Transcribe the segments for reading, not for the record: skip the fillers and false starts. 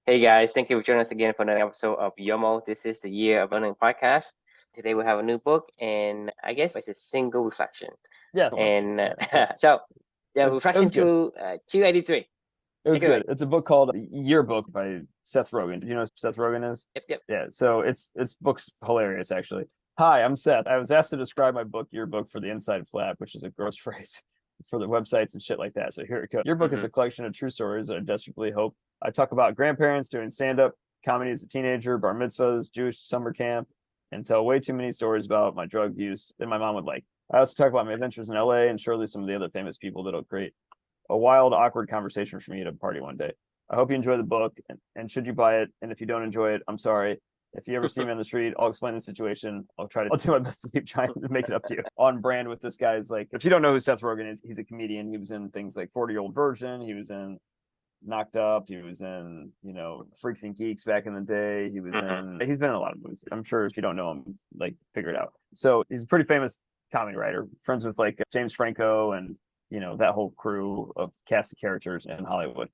Hey guys, thank you for joining us again for another episode of Yomo. This is the Year of Learning podcast. Today we have a new book, and I guess it's a single reflection. Yeah, And yeah. so, the It reflection was good. to 283. It Take was it away. good. It's a book called Yearbook by Seth Rogen. Do you know who Seth Rogen is? Yep, yep. Yeah, so it's book's hilarious actually. Hi, I'm Seth. I was asked to describe my book Yearbook for the Inside Flap, which is a gross phrase for the websites and shit like that. So here it goes. Yearbook is Mm-hmm. a collection of true stories that I desperately hope. I talk about grandparents doing stand-up comedy as a teenager, bar mitzvahs, Jewish summer camp, and tell way too many stories about my drug use that my mom would like. I also talk about my adventures in LA and surely some of the other famous people that'll create a wild, awkward conversation for me at a party one day. I hope you enjoy the book, and should you buy it, and if you don't enjoy it, I'm sorry. If you ever see me on the street, I'll explain the situation. I'll do my best to keep trying to make it up to you. On brand with this guy's like, if you don't know who Seth Rogen is, he's a comedian. He was in things like 40-Year-Old Virgin. He was in Knocked Up. He was in, Freaks and Geeks back in the day. He's been in a lot of movies. I'm sure if you don't know him, like, figure it out. So he's a pretty famous comedy writer, friends with like James Franco and that whole crew of cast of characters in Hollywood.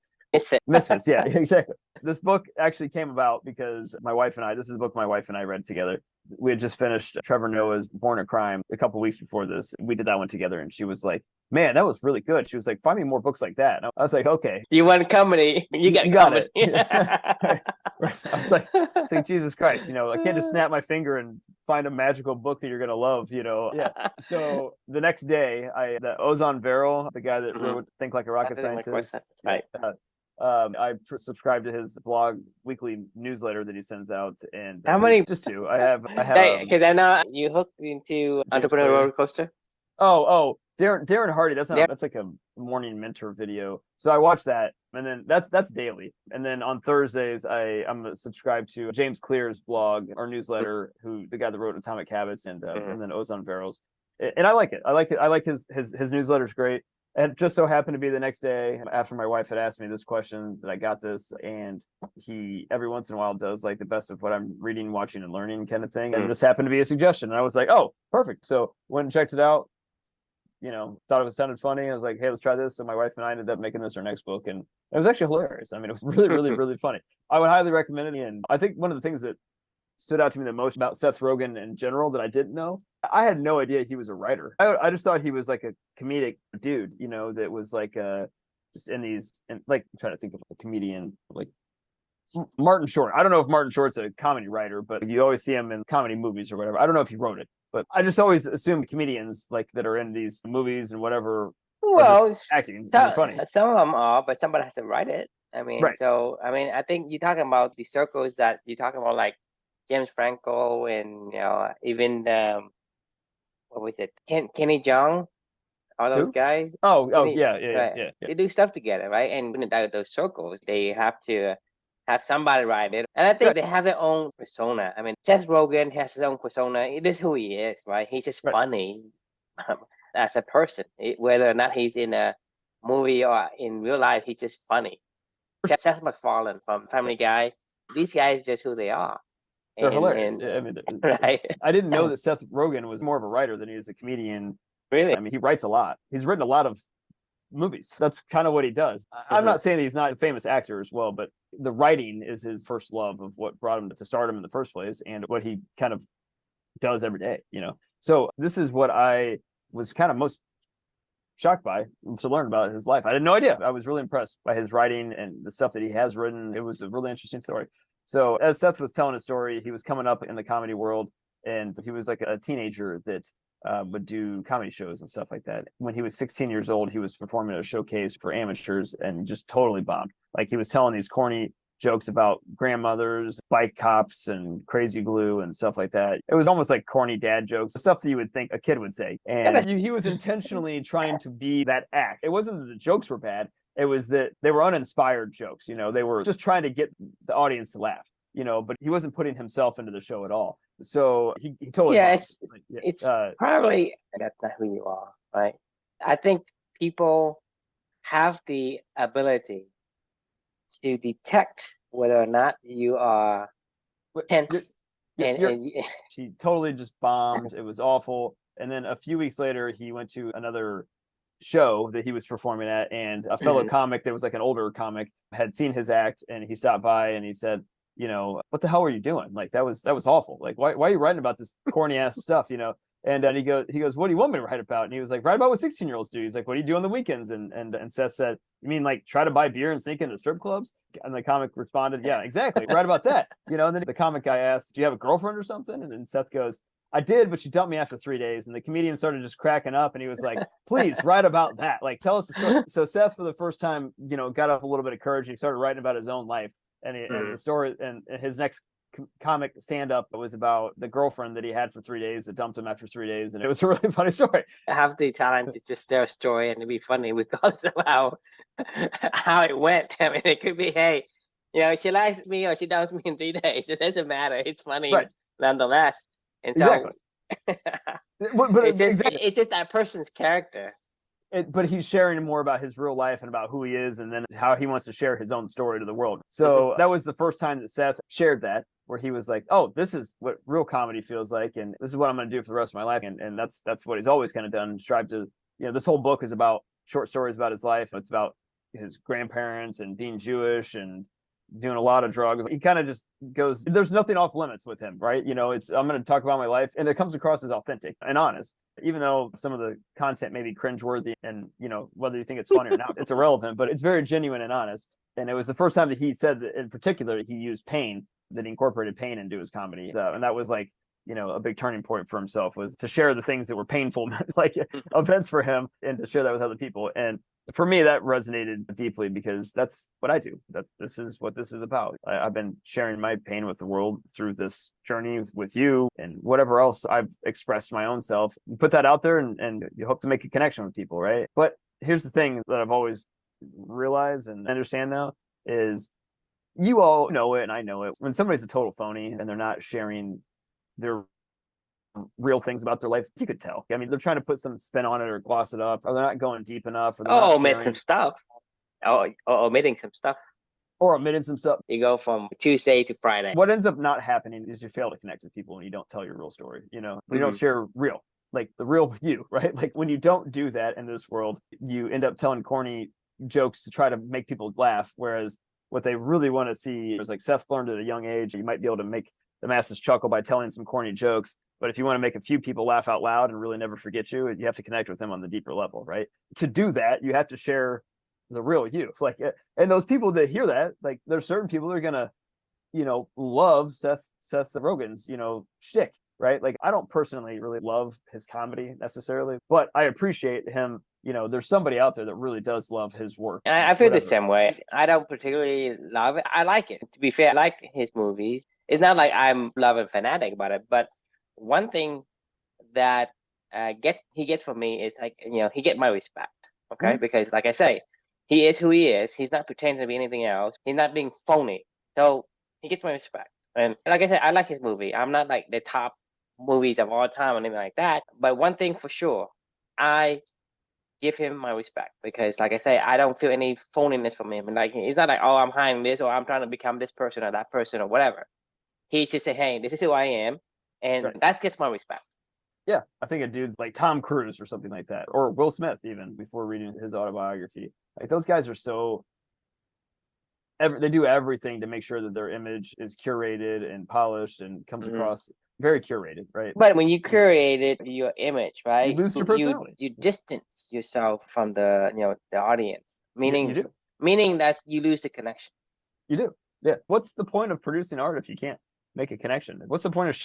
Misfits, yeah, exactly. This book actually came about because this is a book my wife and I read together. We had just finished Trevor Noah's Born a Crime a couple weeks before this. We did that one together, and she was like, man, that was really good. She was like, find me more books like that. And I was like, okay. You want comedy? You got comedy. It. I was like, Jesus Christ, I can't just snap my finger and find a magical book that you're gonna love, Yeah. So the next day, the Ozan Varol, the guy that wrote Think Like a Rocket Scientist, right? I subscribe to his blog weekly newsletter that he sends out, and How many? just two. I have. Because I know you hooked into Entrepreneur Roller Coaster. Oh, Darren Hardy. That's like a morning mentor video. So I watch that, and then that's daily. And then on Thursdays, I'm subscribed to James Clear's blog or newsletter, who the guy that wrote Atomic Habits, and then Ozone Barrels. And I like it. I like his newsletter's great. And it just so happened to be the next day after my wife had asked me this question that I got this, and he every once in a while does like the best of what I'm reading, watching, and learning kind of thing. And this happened to be a suggestion, and I was like, oh, perfect. So went and checked it out. Thought it sounded funny. I was like, hey, let's try this. So my wife and I ended up making this our next book, and it was actually hilarious. I mean, it was really, really, really funny. I would highly recommend it. And I think one of the things that stood out to me the most about Seth Rogen in general that I didn't know, I had no idea he was a writer. I just thought he was like a comedic dude, that was like just like I'm trying to think of a comedian like Martin Short. I don't know if Martin Short's a comedy writer, but you always see him in comedy movies or whatever. I don't know if he wrote it, but I just always assumed comedians like that are in these movies and whatever. Well, acting funny. Some of them are, but somebody has to write it. I mean, right. So I think you're talking about the circles that you're talking about, like James Franco and even what was it, Kenny Jong, all those guys. Yeah. They do stuff together, right? And within those circles, they have to have somebody write it. And I think they have their own persona. I mean, Seth Rogen has his own persona. It is who he is, right? He's just funny as a person, whether or not he's in a movie or in real life, he's just funny. Seth MacFarlane from Family Guy, these guys just who they are. They're hilarious. I mean, right. I didn't know that Seth Rogen was more of a writer than he is a comedian. Really? I mean, he writes a lot. He's written a lot of movies. That's kind of what he does. I'm not saying that he's not a famous actor as well, but the writing is his first love of what brought him to stardom in the first place and what he kind of does every day, So this is what I was kind of most shocked by to learn about his life. I had no idea. I was really impressed by his writing and the stuff that he has written. It was a really interesting story. So as Seth was telling his story, he was coming up in the comedy world, and he was like a teenager that would do comedy shows and stuff like that. When he was 16 years old, he was performing at a showcase for amateurs and just totally bombed. Like he was telling these corny jokes about grandmothers, bike cops, and crazy glue and stuff like that. It was almost like corny dad jokes, stuff that you would think a kid would say. And he was intentionally trying to be that act. It wasn't that the jokes were bad. It was that they were uninspired jokes. They were just trying to get the audience to laugh, but he wasn't putting himself into the show at all. So he totally. Yeah, it's probably that's not who you are, right? I think people have the ability to detect whether or not you are tense. She totally just bombed. It was awful. And then a few weeks later, he went to another show that he was performing at, and a fellow comic that was like an older comic had seen his act, and he stopped by and he said, what the hell are you doing? Like, that was awful. Like, why are you writing about this corny ass stuff? And he goes, what do you want me to write about? And he was like, write about what 16-year-olds do. He's like, what do you do on the weekends? And Seth said, you mean like try to buy beer and sneak into strip clubs? And the comic responded, yeah, exactly. Write about that. And then the comic guy asked, do you have a girlfriend or something? And then Seth goes, I did, but she dumped me after 3 days. And the comedian started just cracking up, and he was like, please write about that. Like, tell us the story. So Seth, for the first time, got up a little bit of courage, and he started writing about his own life. And the story, and his next comic stand-up was about the girlfriend that he had for 3 days that dumped him after 3 days, and it was a really funny story. Half the time to just tell a story and to be funny regardless of how it went. I mean, it could be, hey, she likes me or she dumps me in 3 days. It doesn't matter. It's funny nonetheless. And so it's just that person's character. But he's sharing more about his real life and about who he is, and then how he wants to share his own story to the world. So that was the first time that Seth shared that, where he was like, oh, this is what real comedy feels like, and this is what I'm going to do for the rest of my life. And that's what he's always kind of done, strive to, this whole book is about short stories about his life. It's about his grandparents and being Jewish and doing a lot of drugs. He kind of just goes, there's nothing off limits with him, right? I'm going to talk about my life, and it comes across as authentic and honest, even though some of the content may be cringeworthy, and whether you think it's funny or not, it's irrelevant, but it's very genuine and honest. And it was the first time that he said that, in particular, he used pain, that he incorporated pain into his comedy. And that was like, a big turning point for himself, was to share the things that were painful, like events for him, and to share that with other people. And for me, that resonated deeply, because that's what I do. This is what this is about. I've been sharing my pain with the world through this journey with you, and whatever else I've expressed my own self. You put that out there, and you hope to make a connection with people, right? But here's the thing that I've always realized and understand now is, you all know it, and I know it. When somebody's a total phony and they're not sharing their real things about their life, you could tell. I mean, they're trying to put some spin on it or gloss it up, or they're not going deep enough, or they're not omit some stuff. Omitting some stuff. Or omitting some stuff. You go from Tuesday to Friday. What ends up not happening is you fail to connect with people, and you don't tell your real story. You don't share real, like the real you, right? Like, when you don't do that in this world, you end up telling corny jokes to try to make people laugh, whereas what they really want to see is, like Seth learned at a young age, you might be able to make the masses chuckle by telling some corny jokes. But if you want to make a few people laugh out loud and really never forget you have to connect with them on the deeper level, right? To do that, you have to share the real you. Like, and those people that hear that, like, there's certain people that are gonna, love Seth Rogen's, shtick, right? Like, I don't personally really love his comedy necessarily, but I appreciate him. There's somebody out there that really does love his work. And I feel the same way. I don't particularly love it. I like it. To be fair, I like his movies. It's not like I'm love and fanatic about it, but one thing that he gets from me is, like, he get my respect, okay? Because, like I say, he is who he is. He's not pretending to be anything else. He's not being phony. So he gets my respect. And like I said, I like his movie. I'm not like the top movies of all time or anything like that. But one thing for sure, I give him my respect, because, like I say, I don't feel any phoniness from him. And like, it's not like, oh, I'm hiding this, or I'm trying to become this person or that person or whatever. He just say, hey, this is who I am. And that gets my respect. Yeah, I think a dude's like Tom Cruise or something like that, or Will Smith, even before reading his autobiography. Like, those guys are so, they do everything to make sure that their image is curated and polished and comes across very curated, right? But when you curated your image, right, you lose your personality. You distance yourself from the the audience. Meaning, you do. Meaning that you lose the connection. You do. Yeah. What's the point of producing art if you can't make a connection? What's the point of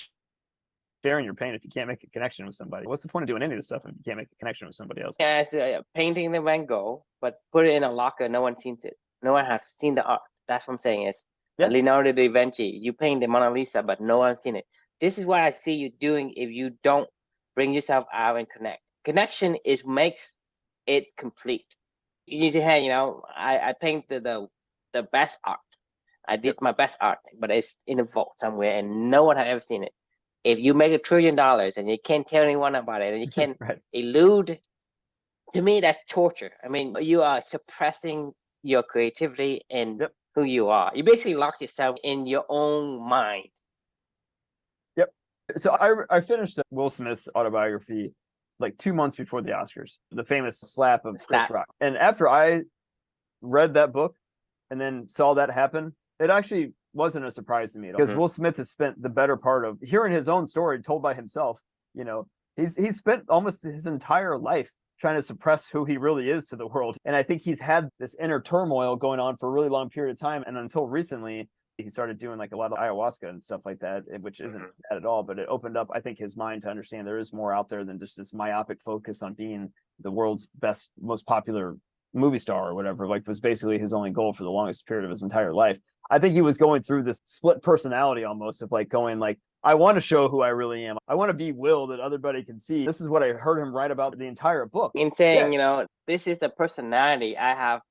sharing your pain if you can't make a connection with somebody? What's the point of doing any of this stuff if you can't make a connection with somebody else? Yeah, it's painting the Van Gogh, but put it in a locker. No one sees it. No one has seen the art. That's what I'm saying. Is Leonardo da Vinci. You paint the Mona Lisa, but no one's seen it. This is what I see you doing if you don't bring yourself out and connect. Connection makes it complete. You need to have, I painted the best art. I did my best art, but it's in a vault somewhere, and no one has ever seen it. If you make $1 trillion and you can't tell anyone about it, and you can't elude, to me, that's torture. I mean, you are suppressing your creativity and who you are. You basically lock yourself in your own mind. Yep. So I finished Will Smith's autobiography like 2 months before the Oscars, the famous slap of Chris Slap. Rock. And after I read that book and then saw that happen, it actually wasn't a surprise to me at all. Because Will Smith has spent the better part of hearing his own story told by himself. You know, he's spent almost his entire life trying to suppress who he really is to the world. And I think he's had this inner turmoil going on for a really long period of time. And until recently, he started doing like a lot of ayahuasca and stuff like that, which isn't bad at all, but it opened up, I think, his mind to understand there is more out there than just this myopic focus on being the world's best, most popular movie star or whatever, like was basically his only goal for the longest period of his entire life. I think he was going through this split personality almost of like going like, I want to show who I really am. I want to be Will that everybody can see. This is what I heard him write about the entire book. In saying, you know, this is the personality I have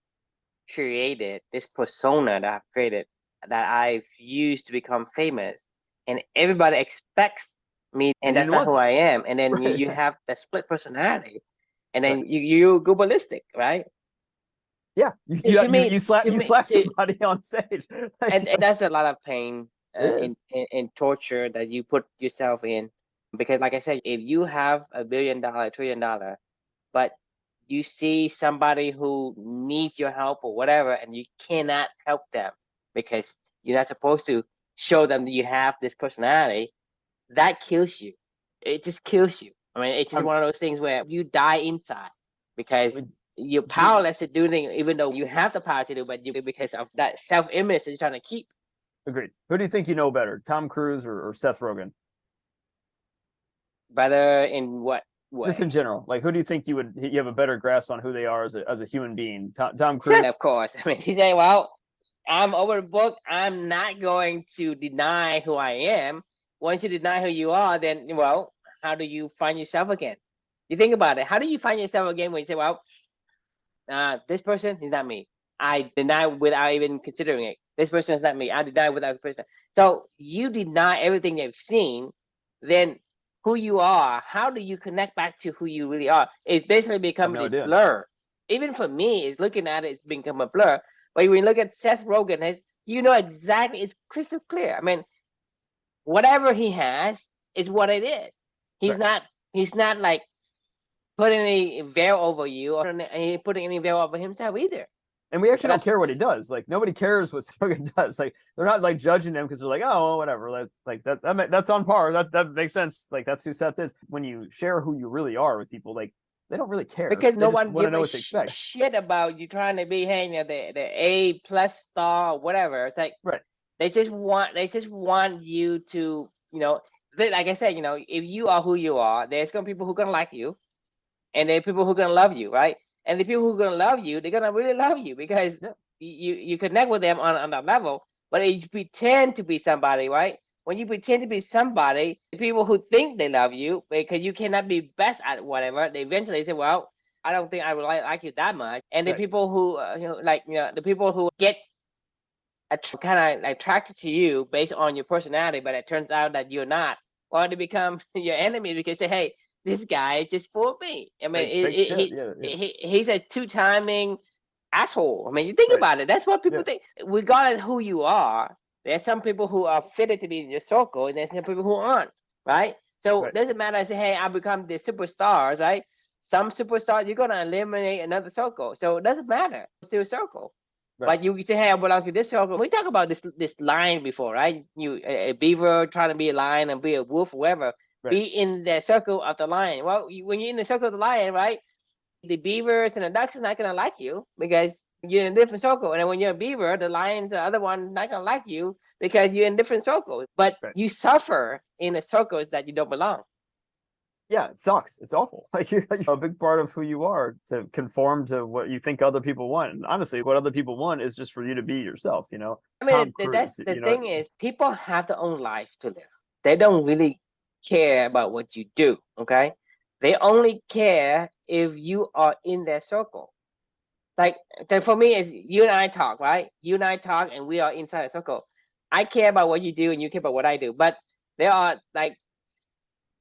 created, this persona that I've created, that I've used to become famous. And everybody expects me, and that's not who I am. And then you have the split personality. And then you go ballistic, right? Yeah, you slap somebody on stage, and that's a lot of pain and torture that you put yourself in, because, like I said, if you have $1 billion, $1 trillion, but you see somebody who needs your help or whatever, and you cannot help them because you're not supposed to show them that you have this personality, that kills you. It just kills you. I mean, it's just one of those things where you die inside because you're powerless to do things, even though you have the power to do, but because of that self-image that you're trying to keep. Agreed. Who do you think you know better, Tom Cruise or Seth Rogen? Better in what way? Just in general, like who do you think you have a better grasp on who they are as a human being? Tom Cruise, of course. I mean, he say, "Well, I'm over the book. I'm not going to deny who I am. Once you deny who you are, then well, how do you find yourself again? You think about it. How do you find yourself again when you say, well, this person is not me. I deny without even considering it. This person is not me. I deny without the person. So you deny everything you've seen, then who you are, how do you connect back to who you really are? It's basically becoming this blur. Even for me, it's looking at it, it's become a blur. But when you look at Seth Rogen, you know exactly, it's crystal clear. I mean, whatever he has is what it is. He's not like putting any veil over you or putting any veil over himself either. And we actually don't care what he does. Like nobody cares what Rogan does. Like they're not like judging him because they're like, oh, well, whatever. Like that's on par. That makes sense. Like that's who Seth is. When you share who you really are with people, like they don't really care because no one gives a shit about you trying to be, hey, you know, the A+ star or whatever. It's like they just want you to, you know, like I said, you know, if you are who you are, there's gonna be people who are gonna like you, and there are people who are gonna love you, right? And the people who are gonna love you, they're gonna really love you because you connect with them on that level. But if you pretend to be somebody, right? When you pretend to be somebody, the people who think they love you, because you cannot be best at whatever, they eventually say, well, I don't think I would like you that much. And the people who, the people who get kind of attracted to you based on your personality, but it turns out that you're not, or they become your enemy because they say, hey, this guy just fooled me. I mean, he's a two-timing asshole. I mean, you think about it. That's what people think. Regardless of who you are, there's some people who are fitted to be in your circle, and there's some people who aren't, right? So it doesn't matter. I say, hey, I become the superstars, right? Some superstars, you're going to eliminate another circle. So it doesn't matter. It's still a circle. But you say, hey, I belong to this circle. We talked about this lion before, right? You a beaver trying to be a lion and be a wolf, whoever. Be in the circle of the lion. Well, when you're in the circle of the lion, right? The beavers and the ducks are not gonna like you because you're in a different circle. And then when you're a beaver, the lions, the other one, not gonna like you because you're in different circles. But you suffer in the circles that you don't belong. Yeah, it sucks. It's awful. Like you're a big part of who you are to conform to what you think other people want. And honestly, what other people want is just for you to be yourself. You know. I mean, that's the thing is, people have their own lives to live. They don't really care about what you do, okay? They only care if you are in their circle. Like for me, is you and I talk, right? You and I talk, and we are inside a circle. I care about what you do, and you care about what I do. But there are like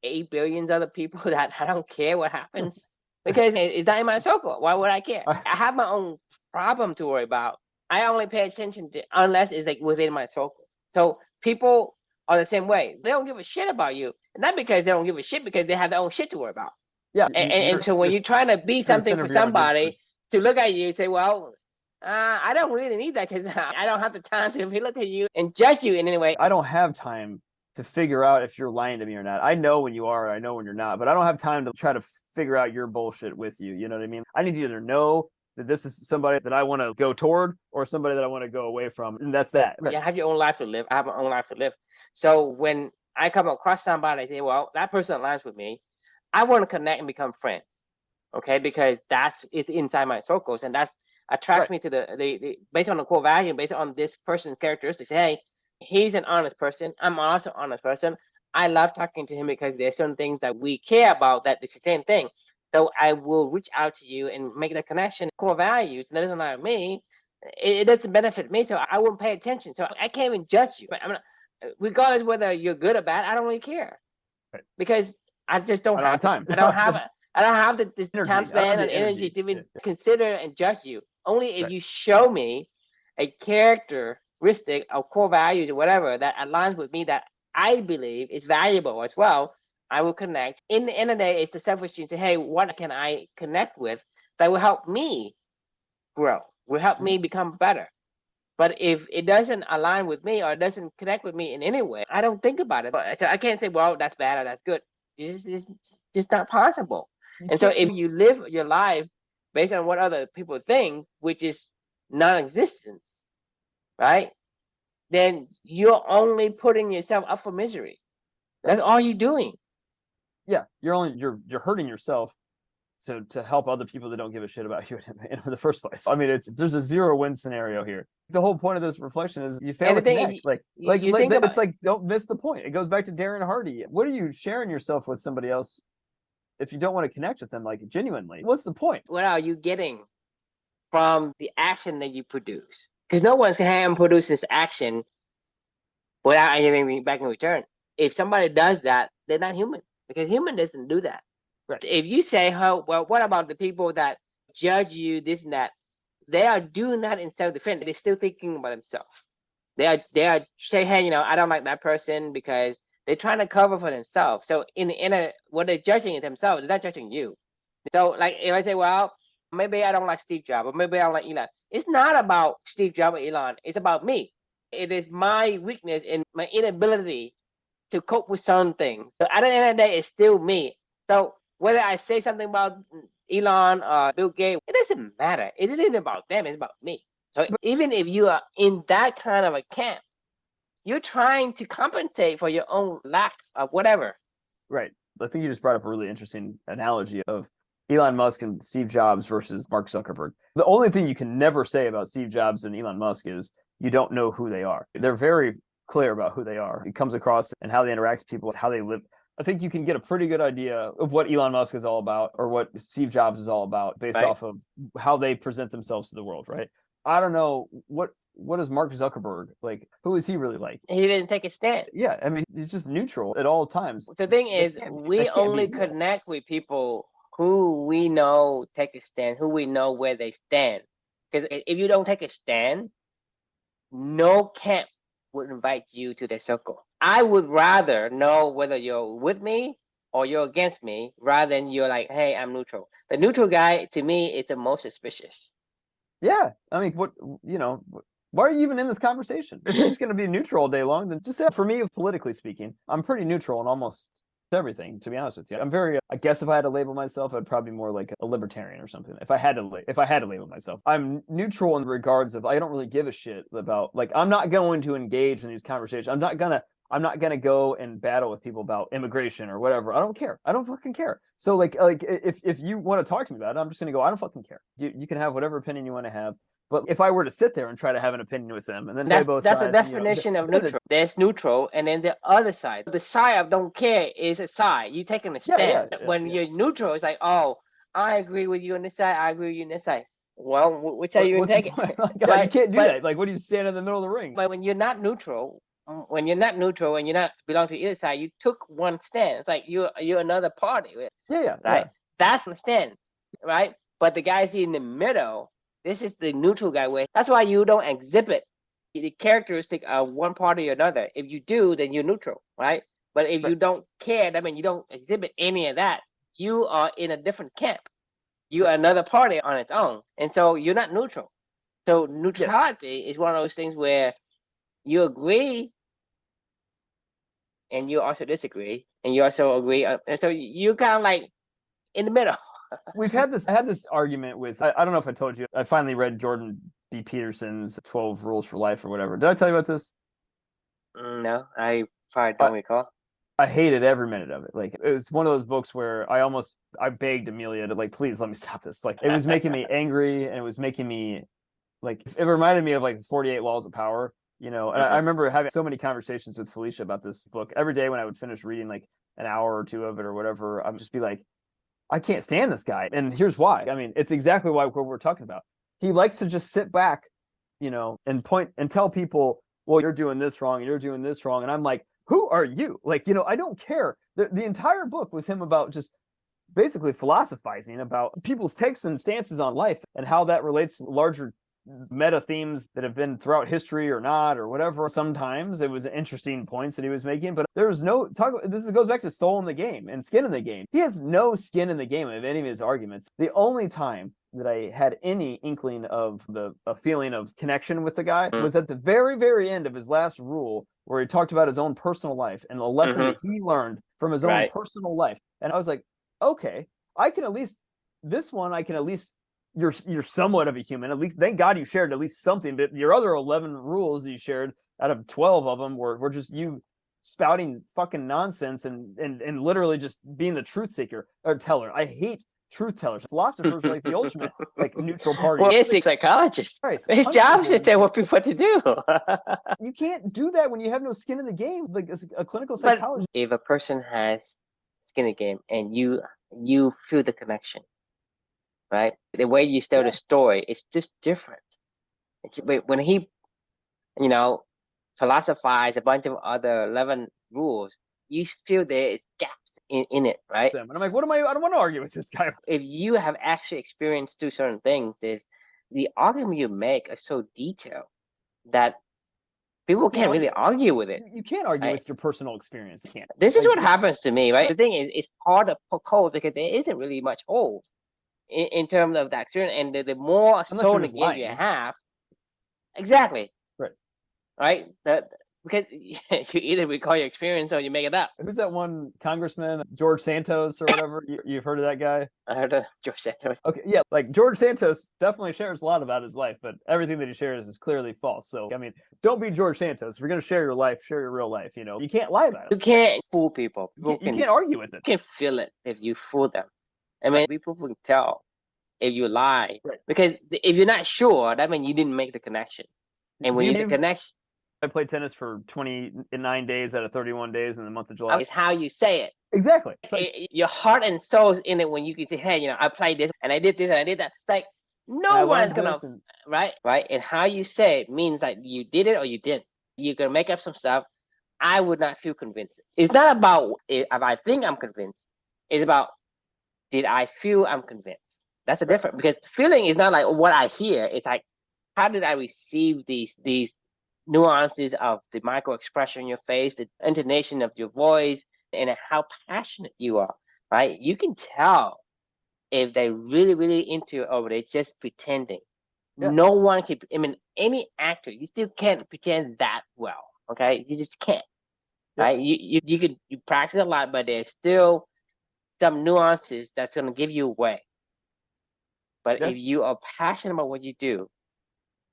8 billion other people that I don't care what happens because it's not in my circle. Why would I care? I have my own problem to worry about. I only pay attention to unless it's like within my circle. So people are the same way. They don't give a shit about you. Not because they don't give a shit, because they have their own shit to worry about. Yeah. And so when you're trying to be something for somebody to look at you and say, well, I don't really need that because I don't have the time to look at you and judge you in any way. I don't have time to figure out if you're lying to me or not. I know when you are, I know when you're not, but I don't have time to try to figure out your bullshit with you. You know what I mean? I need to either know that this is somebody that I want to go toward or somebody that I want to go away from. And that's that. You have your own life to live. I have my own life to live. So when I come across somebody, I say, well, that person aligns with me. I want to connect and become friends. Okay, because it's inside my circles, and that's attracts me to the based on the core value, based on this person's characteristics. Hey, he's an honest person. I'm also an honest person. I love talking to him because there's certain things that we care about that it's the same thing. So I will reach out to you and make the connection. Core values, and that doesn't matter me. It doesn't benefit me, so I won't pay attention. So I can't even judge you. I'm not, regardless whether you're good or bad, I don't really care because I just don't have time. I don't have this time span and energy to even consider and judge you. Only if you show me a characteristic of core values or whatever that aligns with me that I believe is valuable as well, I will connect. In the end of the day, it's the self-esteem. Say, hey, what can I connect with that will help me grow, will help me become better? But if it doesn't align with me or it doesn't connect with me in any way, I don't think about it. But I can't say, well, that's bad or that's good. It's just not possible. And so if you live your life based on what other people think, which is non-existence, right? Then you're only putting yourself up for misery. That's all you're doing. Yeah, you're hurting yourself to help other people that don't give a shit about you in the first place. I mean, there's a 0-win scenario here. The whole point of this reflection is you fail to connect. It's like don't miss the point. It goes back to Darren Hardy. What are you sharing yourself with somebody else if you don't want to connect with them, like genuinely? What's the point? What are you getting from the action that you produce? Because no one's going to produce this action without anything back in return. If somebody does that, they're not human, because human doesn't do that. Right. If you say, oh, well, what about the people that judge you, this and that? They are doing that in self-defense. They're still thinking about themselves. They are saying, hey, I don't like that person because they're trying to cover for themselves. So in the end, what they're judging is themselves. They're not judging you. So like if I say, well, maybe I don't like Steve Jobs, or maybe I don't like Elon. It's not about Steve Jobs or Elon. It's about me. It is my weakness and my inability to cope with some things. So at the end of the day, it's still me. So whether I say something about Elon or Bill Gates, it doesn't matter. It isn't about them. It's about me. So even if you are in that kind of a camp, you're trying to compensate for your own lack of whatever. Right. I think you just brought up a really interesting analogy of Elon Musk and Steve Jobs versus Mark Zuckerberg. The only thing you can never say about Steve Jobs and Elon Musk is you don't know who they are. They're very clear about who they are. It comes across and how they interact with people, how they live. I think you can get a pretty good idea of what Elon Musk is all about or what Steve Jobs is all about based off of how they present themselves to the world, right? I don't know what is Mark Zuckerberg like? Who is he really like? He didn't take a stand. Yeah, I mean, he's just neutral at all times. The thing is, we only connect with people who we know take a stand, who we know where they stand. Because if you don't take a stand, no camp would invite you to their circle. I would rather know whether you're with me or you're against me rather than you're like, hey, I'm neutral. The neutral guy, to me, is the most suspicious. Yeah. I mean, why are you even in this conversation? If you're just going to be neutral all day long, then just say, for me, politically speaking, I'm pretty neutral in almost everything, to be honest with you. I'm very, I guess if I had to label myself, I'd probably be more like a libertarian or something. If I had to label myself, I'm neutral in regards of, I don't really give a shit about, like, I'm not going to engage in these conversations. I'm not gonna go and battle with people about immigration or whatever. I don't care. I don't fucking care. So like if you want to talk to me about it, I'm just gonna go, I don't fucking care. You can have whatever opinion you want to have. But if I were to sit there and try to have an opinion with them, and then that's the definition of neutral. There's neutral, and then the other side. The side of don't care is a side. You taking a stand. When you're neutral, it's like, oh, I agree with you on this side. I agree with you on this side. Well, which side you taking? You can't do that. Like, what do you stand in the middle of the ring? But when you're not neutral, and you're not belong to either side, you took one stand. It's like you're another party. Right. Yeah. That's the stand, right? But the guys in the middle. This is the neutral guy way. That's why you don't exhibit the characteristic of one party or another. If you do, then you're neutral, right? But if you don't care, I mean, you don't exhibit any of that, you are in a different camp. You are another party on its own, and so you're not neutral. So neutrality is one of those things where you agree and you also disagree, and you also agree, and so you're kind of like in the middle. I had this argument with, I don't know if I told you, I finally read Jordan B. Peterson's 12 Rules for Life or whatever. Did I tell you about this? No, I probably don't recall. I hated every minute of it. Like, it was one of those books where I begged Amelia to, like, please let me stop this. Like, it was making me angry, and it was making me, like, it reminded me of like 48 Laws of Power, you know. And I remember having so many conversations with Felicia about this book. Every day when I would finish reading like an hour or two of it or whatever, I'd just be like, I can't stand this guy. And here's why. I mean, it's exactly what we're talking about. He likes to just sit back, you know, and point and tell people, well, you're doing this wrong, and you're doing this wrong. And I'm like, who are you? Like, you know, I don't care. The entire book was him about just basically philosophizing about people's takes and stances on life and how that relates to larger meta themes that have been throughout history or not, or whatever. Sometimes it was interesting points that he was making, but there was no talk. This goes back to soul in the game and skin in the game. He has no skin in the game of any of his arguments. The only time that I had any inkling of a feeling of connection with the guy was at the very, very end of his last rule, where he talked about his own personal life and a lesson that he learned from his own personal life. And I was like, okay, I can at least you're somewhat of a human. At least, thank God you shared at least something. But your other 11 rules that you shared, out of 12 of them, were just you spouting fucking nonsense and literally just being the truth seeker or teller. I hate truth tellers. Philosophers are like the ultimate like neutral party. Well, he's a psychologist. Christ, his job is to tell what people to do. You can't do that when you have no skin in the game. Like, as a clinical psychologist, if a person has skin in the game and you feel the connection, right? The way you tell the story is just different. When he, you know, philosophized a bunch of other 11 rules, you feel there's gaps in it, right? And I'm like, I don't want to argue with this guy. If you have actually experienced through certain things, is the argument you make are so detailed that people can't really argue with it. You can't argue with your personal experience. You can't. This is what happens to me, right? The thing is, it's hard to poke holes because there isn't really much holes in terms of that experience. And the more soul in the game you have, exactly, right? Because you either recall your experience or you make it up. Who's that one congressman, George Santos or whatever? You've heard of that guy? I heard of George Santos. Okay, yeah, like George Santos definitely shares a lot about his life, but everything that he shares is clearly false. So, I mean, don't be George Santos. If you're going to share your life, share your real life. You know, you can't lie about it. You can't fool people. You can't argue with it. You can feel it if you fool them. I mean, people can tell if you lie. Because if you're not sure, that means you didn't make the connection. And when you make the connection, I played tennis for 29 days out of 31 days in the month of July. It's how you say it. Exactly. Your heart and soul's in it when you can say, hey, you know, I played this and I did this and I did that. It's like, no one's going to, right? And how you say it means like you did it or you didn't. You can make up some stuff. I would not feel convinced. It's not about if I think I'm convinced. It's about, did I feel I'm convinced? That's the difference. Because feeling is not like what I hear. It's like, how did I receive these nuances of the micro expression in your face, the intonation of your voice, and how passionate you are, right? You can tell if they're really, really into it or they're just pretending. No one can, I mean, any actor, you still can't pretend that well, okay? You just can't, right? You practice a lot, but there's still some nuances that's going to give you away. But if you are passionate about what you do,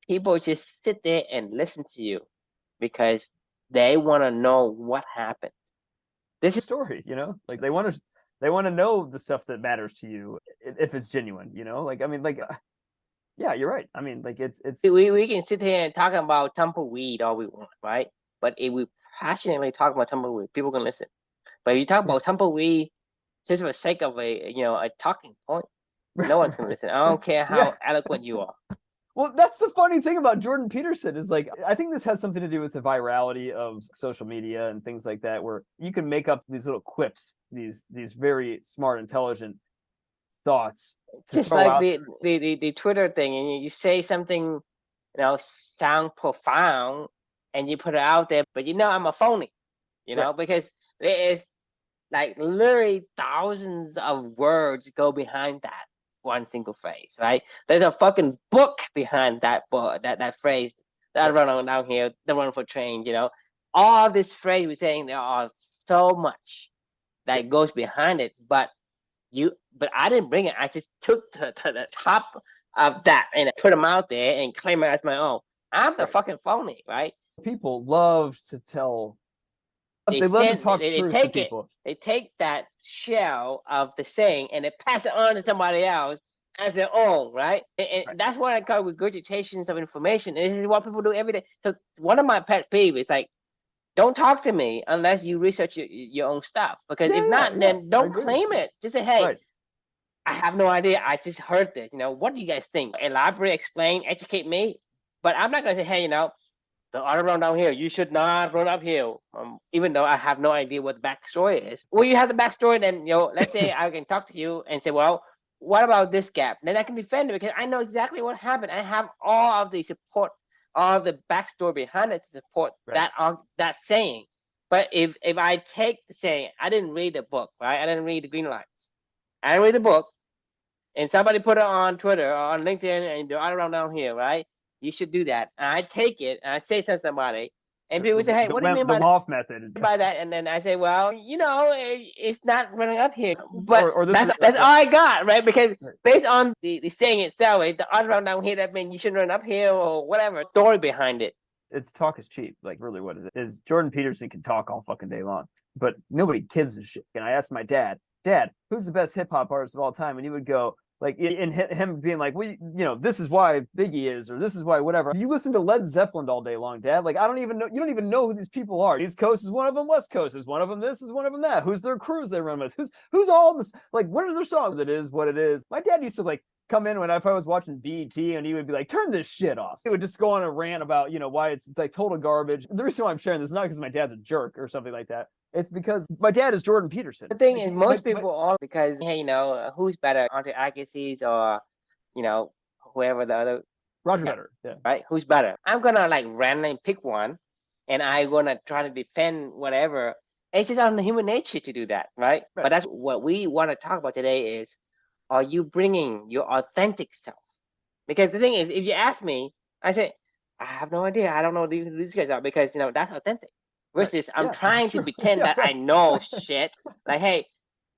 people just sit there and listen to you because they want to know what happened. This is a story, you know, like they want to know the stuff that matters to you if it's genuine, you know, like, I mean, like, yeah, you're right. I mean, like it's we can sit here and talk about tumbleweed all we want, right? But if we passionately talk about tumbleweed, people can listen. But if you talk about tumbleweed just for the sake of a talking point, no one's gonna listen. I don't care how eloquent you are. Well, that's the funny thing about Jordan Peterson is, like, I think this has something to do with the virality of social media and things like that, where you can make up these little quips, these very smart, intelligent thoughts. Just like the Twitter thing, and you say something, you know, sound profound, and you put it out there, but you know I'm a phony, you know, because there is like literally thousands of words go behind that one single phrase, right? There's a fucking book behind that book, that phrase, that run on down here, the run for train, you know. All this phrase we're saying, there are so much that goes behind it, but I didn't bring it. I just took the top of that and put them out there and claim it as my own. I'm the fucking phony, right? People love to tell. They love to talk truth to people. They take that shell of the saying and they pass it on to somebody else as their own, right? And that's what I call regurgitations of information. And this is what people do every day. So one of my pet peeves is like, don't talk to me unless you research your own stuff. Because if not, then don't claim it. Just say, hey, I have no idea. I just heard this. You know, what do you guys think? Elaborate, explain, educate me. But I'm not going to say, hey, you know, the other run down here, you should not run uphill. Even though I have no idea what the backstory is. Well, you have the backstory, then, you know, let's say I can talk to you and say, well, what about this gap? Then I can defend it because I know exactly what happened. I have all of the support, all of the backstory behind it to support that saying. But if I take the saying, I didn't read the book, right? I didn't read the green lights. I didn't read the book, and somebody put it on Twitter or on LinkedIn and they're all around down here, right? You should do that. And I take it and I say to somebody, and people say, hey, what do you mean by the Hoff method? By that? And then I say, well, you know, it's not running up here. But that's all I got, right? Because based on the saying itself, the other round down here, that means you shouldn't run up here or whatever story behind it. It's talk is cheap. Like really what it is. Jordan Peterson can talk all fucking day long, but nobody gives a shit. And I asked my dad, who's the best hip hop artist of all time? And he would go, like, in him being like, well, you know, this is why Biggie is, or this is why whatever. You listen to Led Zeppelin all day long, Dad. Like, I don't even know. You don't even know who these people are. East Coast is one of them. West Coast is one of them. This is one of them. That. Who's their crews they run with? Who's all this? Like, what are their songs? It is what it is. My dad used to like come in if I was watching BET and he would be like, turn this shit off. He would just go on a rant about, you know, why it's like total garbage. The reason why I'm sharing this is not because my dad's a jerk or something like that. It's because my dad is Jordan Peterson. The thing is, most people all because, hey, you know, who's better, Andre Agassiz or, you know, whoever the other. Roger Federer, yeah. Right? Who's better? I'm going to like randomly pick one and I'm going to try to defend whatever. It's just on the human nature to do that, right? But that's what we want to talk about today is, are you bringing your authentic self? Because the thing is, if you ask me, I say, I have no idea. I don't know who these guys are because, you know, that's authentic. Versus I'm trying to pretend that I know shit. Like, hey,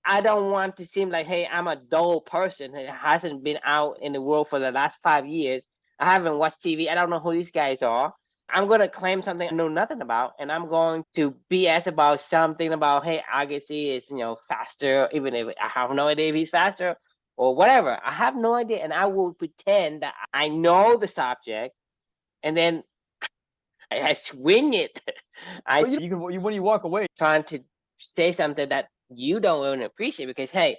I don't want to seem like, hey, I'm a dull person that hasn't been out in the world for the last 5 years. I haven't watched TV. I don't know who these guys are. I'm going to claim something I know nothing about. And I'm going to BS about something about, hey, Agassi is, you know, faster, even if I have no idea if he's faster or whatever. I have no idea. And I will pretend that I know the subject. And then I swing it. When you walk away, trying to say something that you don't even appreciate because, hey,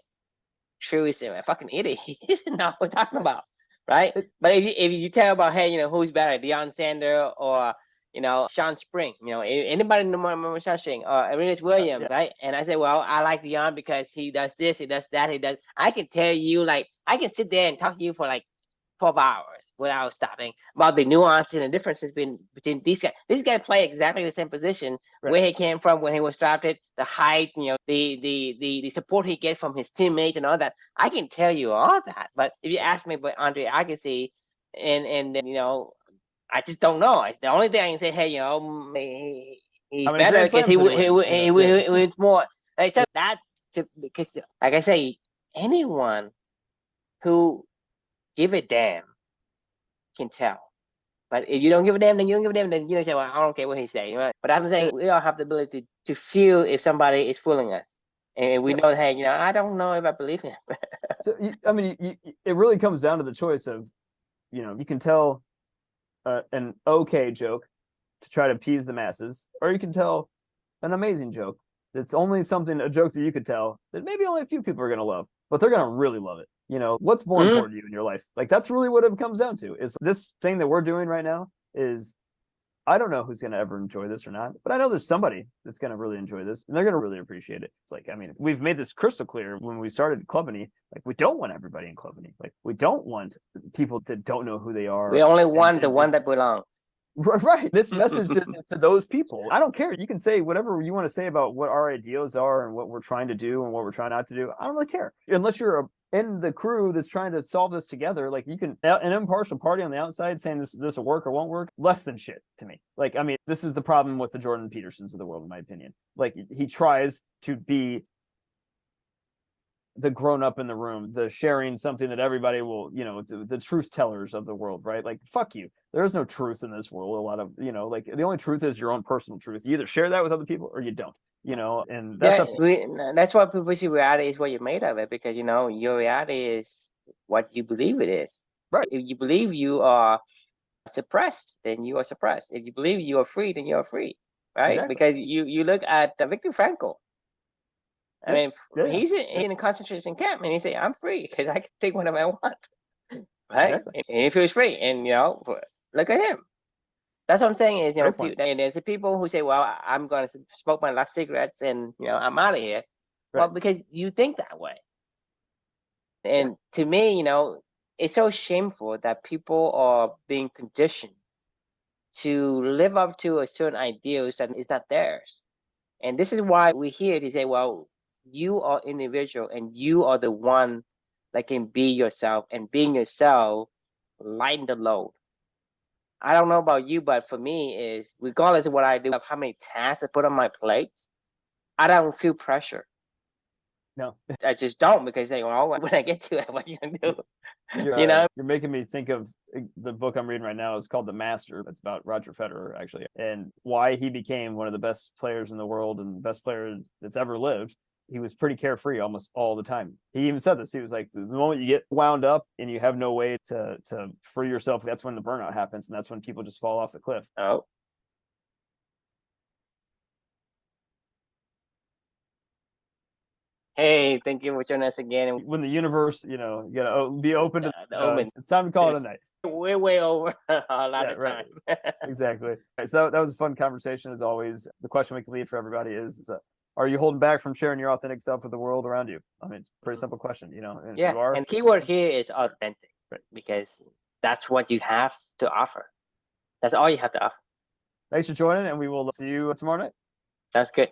True is a fucking idiot. He doesn't know what we're talking about, right? But if you tell about, hey, you know, who's better, Deion Sanders or, you know, Sean Spring, you know, anybody remember Sean Spring or Arenas Williams, right? And I say, well, I like Deion because he does this, he does that, he does. I can tell you, like, I can sit there and talk to you for like 12 hours without stopping about the nuances and the differences between these guys. These guys play exactly the same position, where he came from when he was drafted, the height, you know, the support he gets from his teammates and all that. I can tell you all that. But if you ask me about Andre Agassi, and you know, I just don't know. The only thing I can say, hey, you know, he's better because he wins more. Like, so that because, like I say, anyone who give a damn can tell. But if you don't give a damn, then you don't give a damn, then you don't say, well, I don't care what he's saying. Right? But I'm saying we all have the ability to feel if somebody is fooling us. And we know, hey, you know, I don't know if I believe him. So, I mean, it really comes down to the choice of, you know, you can tell an okay joke to try to appease the masses, or you can tell an amazing joke. It's only a joke that you could tell that maybe only a few people are going to love, but they're going to really love it. You know, what's more important to you in your life? Like, that's really what it comes down to. Is this thing that we're doing right now is, I don't know who's going to ever enjoy this or not, but I know there's somebody that's going to really enjoy this and they're going to really appreciate it. It's like, I mean, we've made this crystal clear when we started Clubany. Like, we don't want everybody in Clubany. Like, we don't want people that don't know who they are. We only want the one that belongs. Right. This message is to those people. I don't care. You can say whatever you want to say about what our ideals are and what we're trying to do and what we're trying not to do. I don't really care. Unless you're in the crew that's trying to solve this together, like you can an impartial party on the outside saying this will work or won't work, less than shit to me. Like, I mean, this is the problem with the Jordan Petersons of the world, in my opinion. Like, he tries to be the grown up in the room, the sharing something that everybody will, the truth tellers of the world, right? Like, fuck you. There is no truth in this world. A lot of, like, the only truth is your own personal truth. You either share that with other people or you don't, and that's up to that's why people say reality is what you're made of it, because your reality is what you believe it is. Right. If you believe you are suppressed, then you are suppressed. If you believe you are free, then you are free, right? Exactly. Because you look at Viktor Frankl. I mean, he's in a concentration camp, and he said, "I'm free because I can take whatever I want." Right? Exactly. And he feels free, and look at him. That's what I'm saying is, and there's the people who say, "Well, I'm going to smoke my last cigarettes, and I'm out of here." Right. Well, because you think that way. And to me, it's so shameful that people are being conditioned to live up to a certain ideals that is not theirs. And this is why we're here to say, well, you are individual and you are the one that can be yourself, and being yourself, lighten the load. I don't know about you, but for me is, regardless of what I do, of how many tasks I put on my plates, I don't feel pressure. No, I just don't, because when I get to it, what are you gonna do? You're making me think of the book I'm reading right now. It's called The Master. It's about Roger Federer, actually, and why he became one of the best players in the world and best player that's ever lived. He was pretty carefree almost all the time. He even said this. He was like, the moment you get wound up and you have no way to free yourself, that's when the burnout happens, and that's when people just fall off the cliff. Oh. Hey, thank you for joining us again. When the universe, you gotta be open to the omen. It's time to call it a night. We're way over a lot of time. Exactly. So that was a fun conversation, as always. The question we can leave for everybody is are you holding back from sharing your authentic self with the world around you? I mean, it's a pretty simple question, And if you are, and keyword here is authentic, because that's what you have to offer. That's all you have to offer. Thanks for joining, and we will see you tomorrow night. Sounds good.